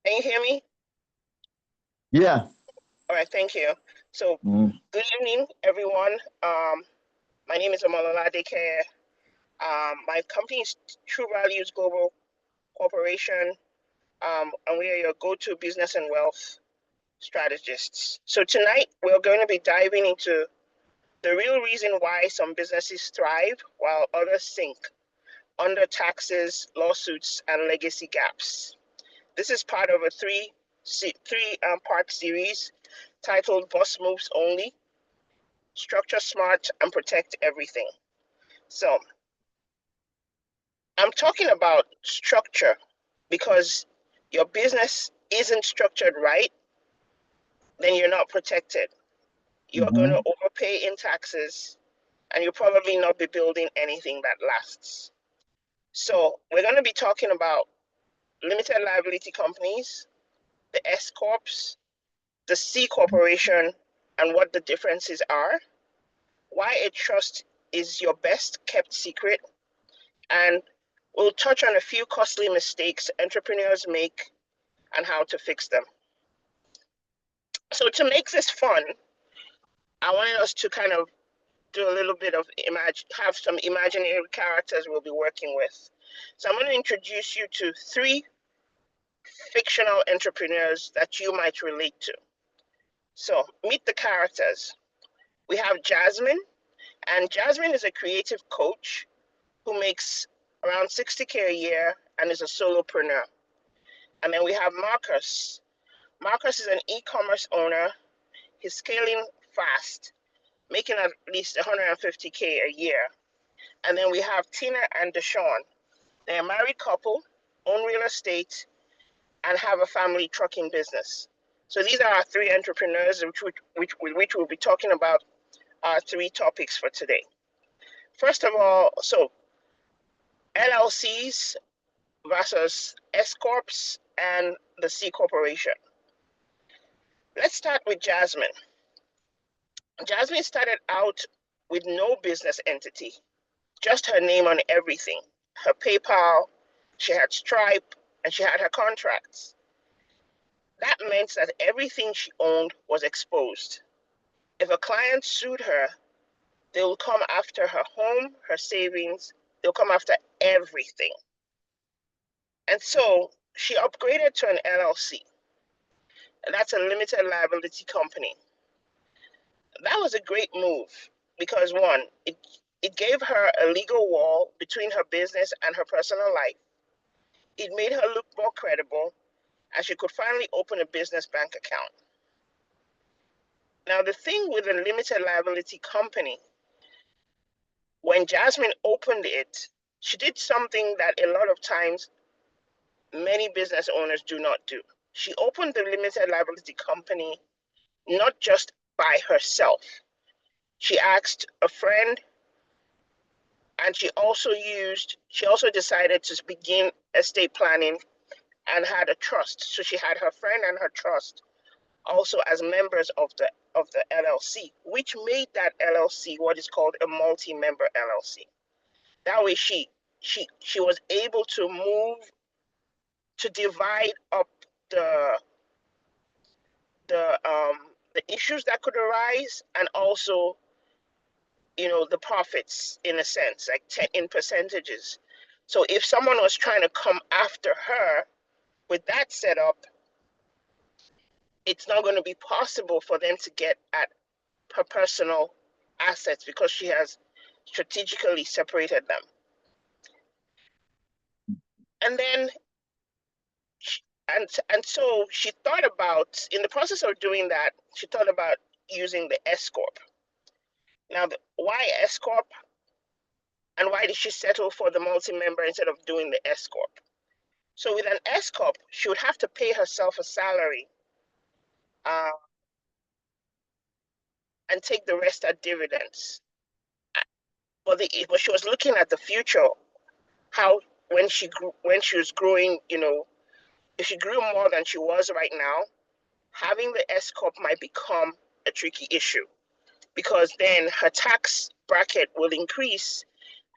Can you hear me? Yeah. All right, thank you. So, Mm. good evening, everyone. My name is Amalola Deke. My company is True Values Global Corporation, and we are your go-to business and wealth strategists. So tonight we're going to be diving into the real reason why some businesses thrive while others sink under taxes, lawsuits, and legacy gaps. This is part of a three part series titled "Boss Moves Only." Structure smart and protect everything. So I'm talking about structure because your business isn't structured right, then you're not protected. You're going to Hmm. overpay in taxes and you'll probably not be building anything that lasts. So we're going to be talking about limited liability companies, the S Corps, the C Corporation, and what the differences are, why a trust is your best kept secret, and we'll touch on a few costly mistakes entrepreneurs make and how to fix them. So to make this fun, I wanted us to kind of do a little bit of have some imaginary characters we'll be working with. So I'm going to introduce you to three fictional entrepreneurs that you might relate to. So meet the characters. We have Jasmine, and Jasmine is a creative coach who makes around 60K a year and is a solopreneur. And then we have Marcus. Marcus is an e-commerce owner. He's scaling fast, making at least 150K a year. And then we have Tina and Deshawn. They're a married couple, own real estate, and have a family trucking business. So these are our three entrepreneurs, which we'll be talking about our three topics for today. First of all, so LLCs versus S Corps and the C Corporation. Let's start with Jasmine. Jasmine started out with no business entity, just her name on everything. Her PayPal, she had Stripe, and she had her contracts. That meant that everything she owned was exposed. If a client sued her, they will come after her home, her savings, they'll come after everything. And so she upgraded to an LLC, and that's a limited liability company. That was a great move because one, it gave her a legal wall between her business and her personal life. It made her look more credible and she could finally open a business bank account. Now, the thing with a limited liability company, when Jasmine opened it, she did something that a lot of times many business owners do not do. She opened the limited liability company not just by herself. She asked a friend, and she also decided to begin estate planning and had a trust. So she had her friend and her trust also as members of the LLC, which made that LLC what is called a multi-member LLC. That way she was able to move to divide up the the issues that could arise and also the profits in a sense like in percentages. So if someone was trying to come after her with that setup, it's not going to be possible for them to get at her personal assets because she has strategically separated them. And then and so she thought about, in the process of doing that, she thought about using the S corp. Now, why S corp, and why did she settle for the multi-member instead of doing the S corp? So with an S corp, she would have to pay herself a salary, uh, and take the rest as dividends. But she was looking at the future, how when she was growing, if she grew more than she was right now, having the S corp might become a tricky issue because then her tax bracket will increase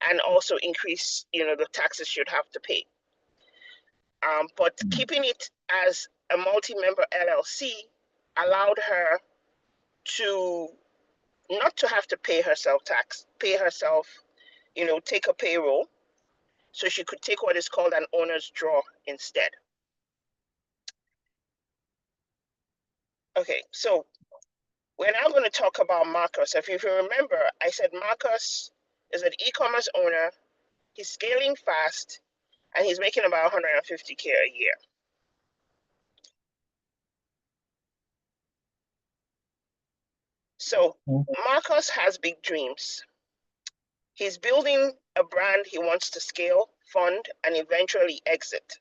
and also increase, the taxes she'd have to pay. But keeping it as a multi-member LLC allowed her to not to have to pay herself tax, take a payroll, so she could take what is called an owner's draw instead. Okay, so we're now going to talk about Marcus. If you remember, I said Marcus is an e-commerce owner. He's scaling fast, and he's making about 150K a year. So Marcus has big dreams. He's building a brand he wants to scale, fund, and eventually exit.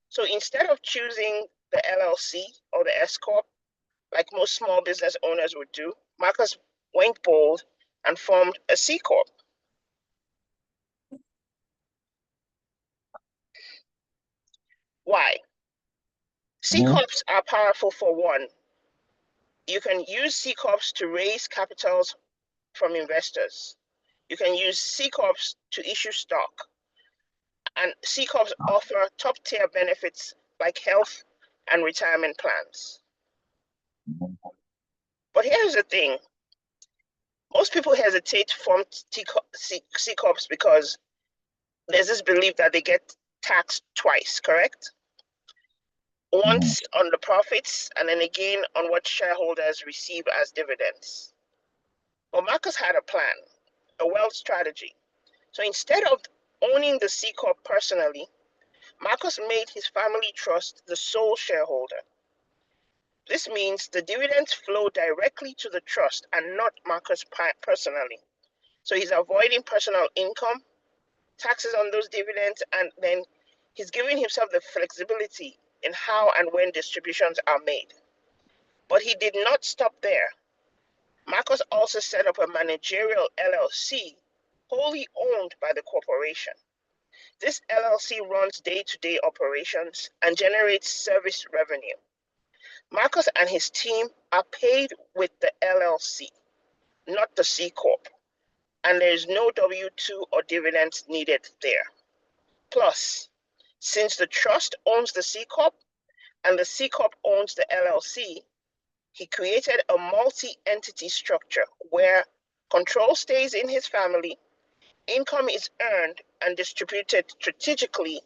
So instead of choosing the LLC or the S Corp, like most small business owners would do, Marcus went bold and formed a C Corp. Why? C Corps are powerful for one. You can use C Corps to raise capitals from investors. You can use C Corps to issue stock. And C Corps offer top-tier benefits like health and retirement plans. But here's the thing. Most people hesitate to form C Corps because there's this belief that they get taxed twice, correct? Once on the profits and then again on what shareholders receive as dividends. But Marcus had a plan, a wealth strategy. So instead of owning the C Corp personally, Marcus made his family trust the sole shareholder. This means the dividends flow directly to the trust and not Marcus personally. So he's avoiding personal income, taxes on those dividends, and then he's giving himself the flexibility in how and when distributions are made. But he did not stop there. Marcus also set up a managerial LLC wholly owned by the corporation. This LLC runs day-to-day operations and generates service revenue. Marcus and his team are paid with the LLC, not the C Corp, and there is no W-2 or dividends needed there. Plus, since the trust owns the C Corp and the C Corp owns the LLC, he created a multi-entity structure where control stays in his family, income is earned and distributed strategically,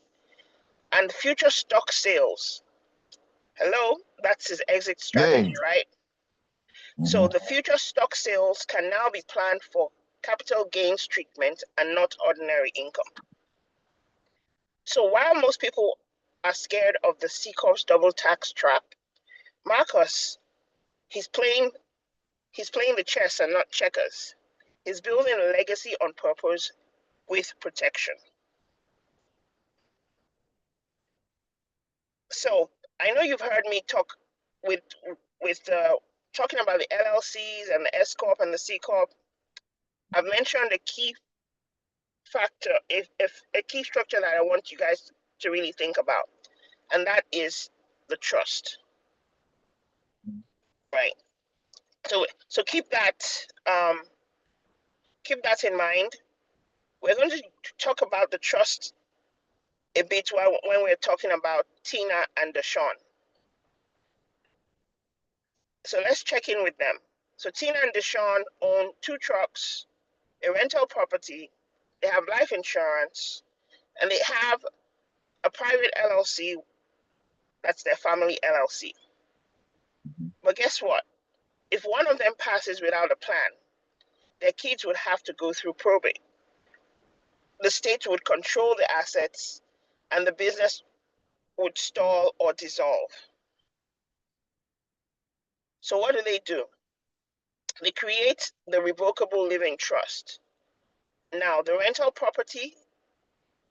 and future stock sales. Hello, that's his exit strategy, right? So the future stock sales can now be planned for capital gains treatment and not ordinary income. So while most people are scared of the C Corp's double tax trap, Marcus, he's playing the chess and not checkers. He's building a legacy on purpose with protection. So I know you've heard me talk with talking about the LLCs and the S Corp and the C Corp. I've mentioned a key factor, if a key structure that I want you guys to really think about, and that is the trust. Right. So keep that in mind. We're going to talk about the trust a bit when we're talking about Tina and Deshawn. So let's check in with them. So Tina and Deshawn own 2 trucks, a rental property, they have life insurance, and they have a private LLC that's their family LLC. But guess what? If one of them passes without a plan, their kids would have to go through probate. The state would control the assets and the business would stall or dissolve. So what do? They create the revocable living trust. Now, the rental property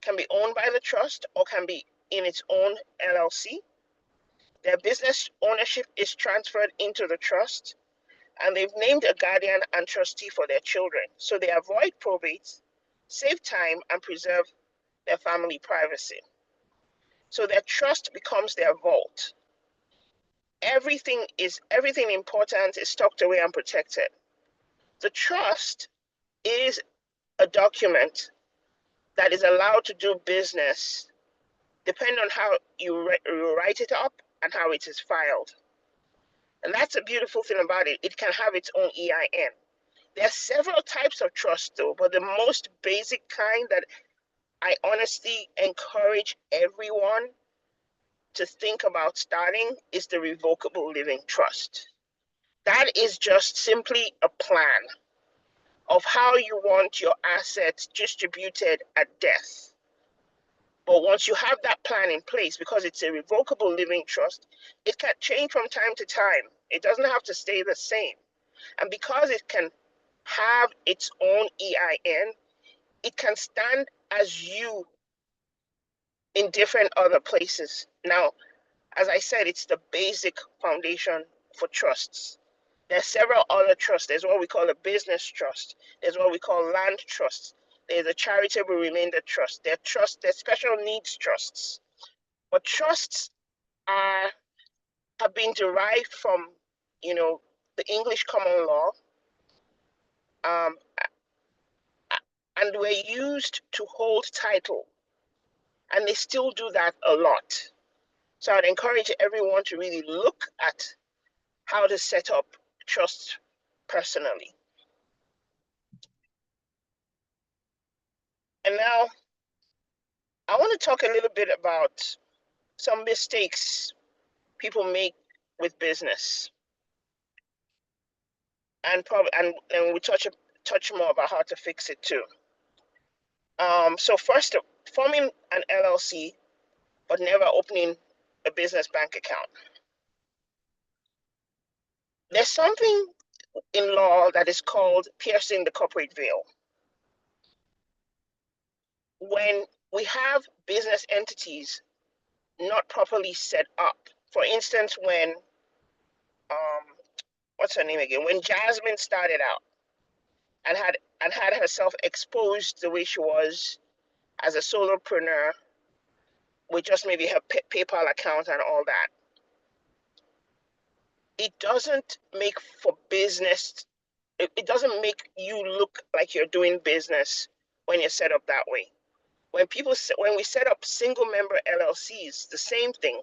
can be owned by the trust or can be in its own LLC. Their business ownership is transferred into the trust, and they've named a guardian and trustee for their children. So they avoid probate, save time, and preserve their family privacy. So their trust becomes their vault. Everything important is tucked away and protected. The trust is a document that is allowed to do business, depending on how you write it up, and how it is filed. And that's a beautiful thing about it. It can have its own EIN. There are several types of trust though, but the most basic kind that I honestly encourage everyone to think about starting is the revocable living trust. That is just simply a plan of how you want your assets distributed at death. But once you have that plan in place, because it's a revocable living trust, it can change from time to time. It doesn't have to stay the same. And because it can have its own EIN, it can stand as you in different other places. Now, as I said, it's the basic foundation for trusts. There's several other trusts. There's what we call a business trust. There's what we call land trusts. There's a charitable remainder trust. There's special needs trusts. But trusts have been derived from, the English common law, um, and were used to hold title. And they still do that a lot. So I'd encourage everyone to really look at how to set up trusts personally. And now I want to talk a little bit about some mistakes people make with business, and we touch more about how to fix it too. So first, forming an LLC, but never opening a business bank account. There's something in law that is called piercing the corporate veil. When we have business entities not properly set up, for instance, when what's her name again? When Jasmine started out and had herself exposed the way she was as a solopreneur with just maybe her PayPal account and all that, it doesn't make for business. It doesn't make you look like you're doing business when you're set up that way. When we set up single member LLCs, the same thing.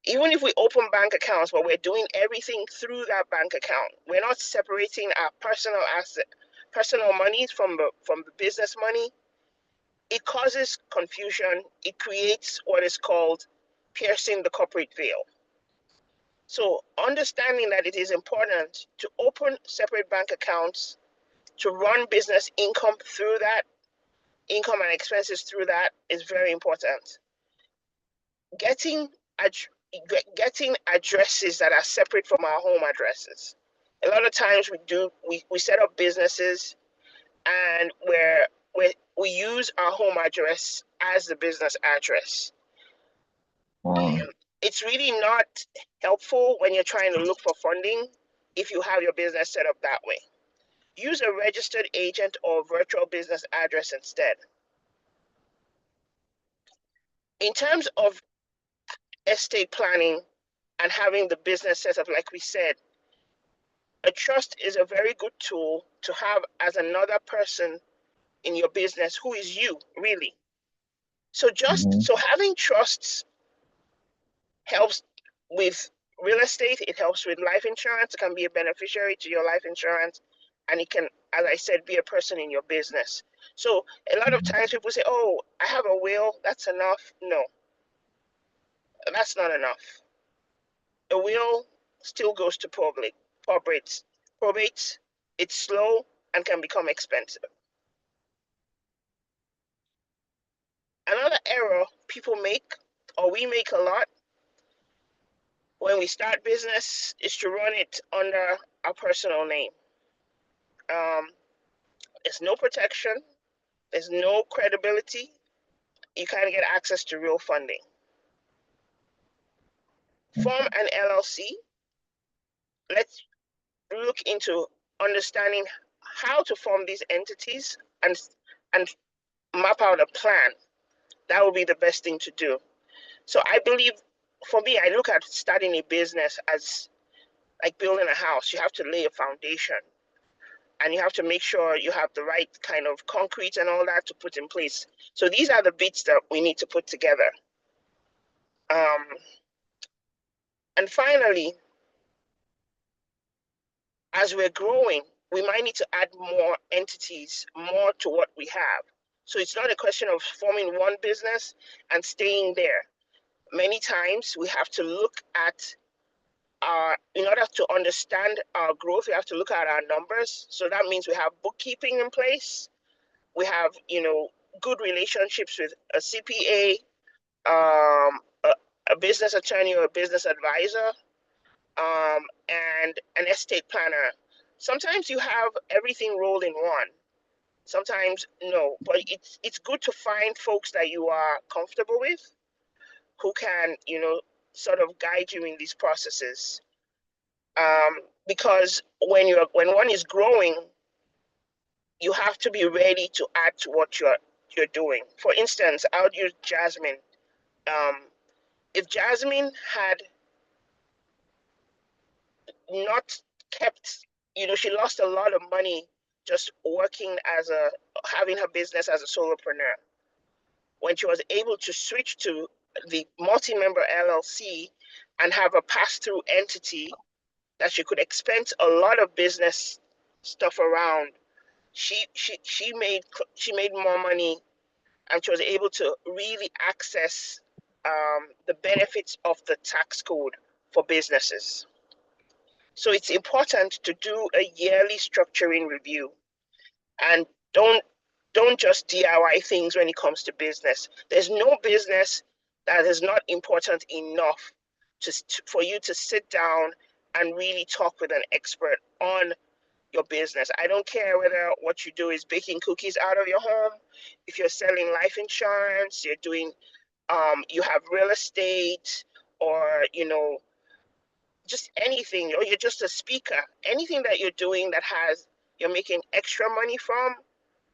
Even if we open bank accounts, but we're doing everything through that bank account, we're not separating our personal monies from the business money. It causes confusion. It creates what is called piercing the corporate veil. So understanding that it is important to open separate bank accounts, to run business income through that, income and expenses through that, is very important. Getting addresses that are separate from our home addresses. A lot of times we set up businesses and we use our home address as the business address. It's really not helpful when you're trying to look for funding if you have your business set up that way. Use a registered agent or virtual business address instead. In terms of estate planning and having the business set up, like we said, a trust is a very good tool to have as another person in your business who is you, really. So so having trusts helps with real estate. It helps with life insurance. It can be a beneficiary to your life insurance, and it can, as I said, be a person in your business. So a lot of times people say, oh, I have a will, that's enough. No, that's not enough. A will still goes to probates. It's slow and can become expensive. Another error people make, or we make a lot when we start business, is to run it under our personal name. There's no protection, there's no credibility, you can't get access to real funding. Form an LLC. Let's look into understanding how to form these entities and map out a plan. That would be the best thing to do. So I believe, for me, I look at starting a business as like building a house. You have to lay a foundation, and you have to make sure you have the right kind of concrete and all that to put in place. So these are the bits that we need to put together. And finally, as we're growing, we might need to add more entities, more to what we have. So it's not a question of forming one business and staying there. Many times we have to look at in order to understand our growth, we have to look at our numbers. So that means we have bookkeeping in place. We have, good relationships with a CPA, a, a business attorney or a business advisor, and an estate planner. Sometimes you have everything rolled in one. Sometimes no, but it's good to find folks that you are comfortable with, who can, sort of guide you in these processes. Because when one is growing, you have to be ready to add to what you're doing. For instance, I would use Jasmine. Um, if Jasmine had not kept, she lost a lot of money just working having her business as a solopreneur. When she was able to switch to the multi-member LLC and have a pass-through entity that she could expense a lot of business stuff around, she made more money, and she was able to really access the benefits of the tax code for businesses. So it's important to do a yearly structuring review, and don't just DIY things when it comes to business. There's no business that is not important enough for you to sit down and really talk with an expert on your business. I don't care whether what you do is baking cookies out of your home, if you're selling life insurance, you're doing you have real estate, or just anything, or you're just a speaker. Anything that you're doing that you're making extra money from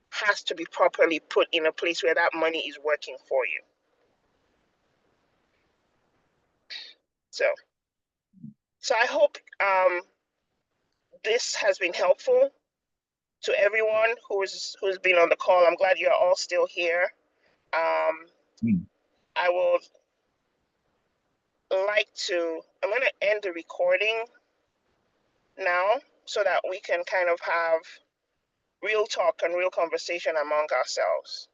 has to be properly put in a place where that money is working for you. So I hope this has been helpful to everyone who's been on the call. I'm glad you're all still here. I will I'm going to end the recording now so that we can kind of have real talk and real conversation among ourselves.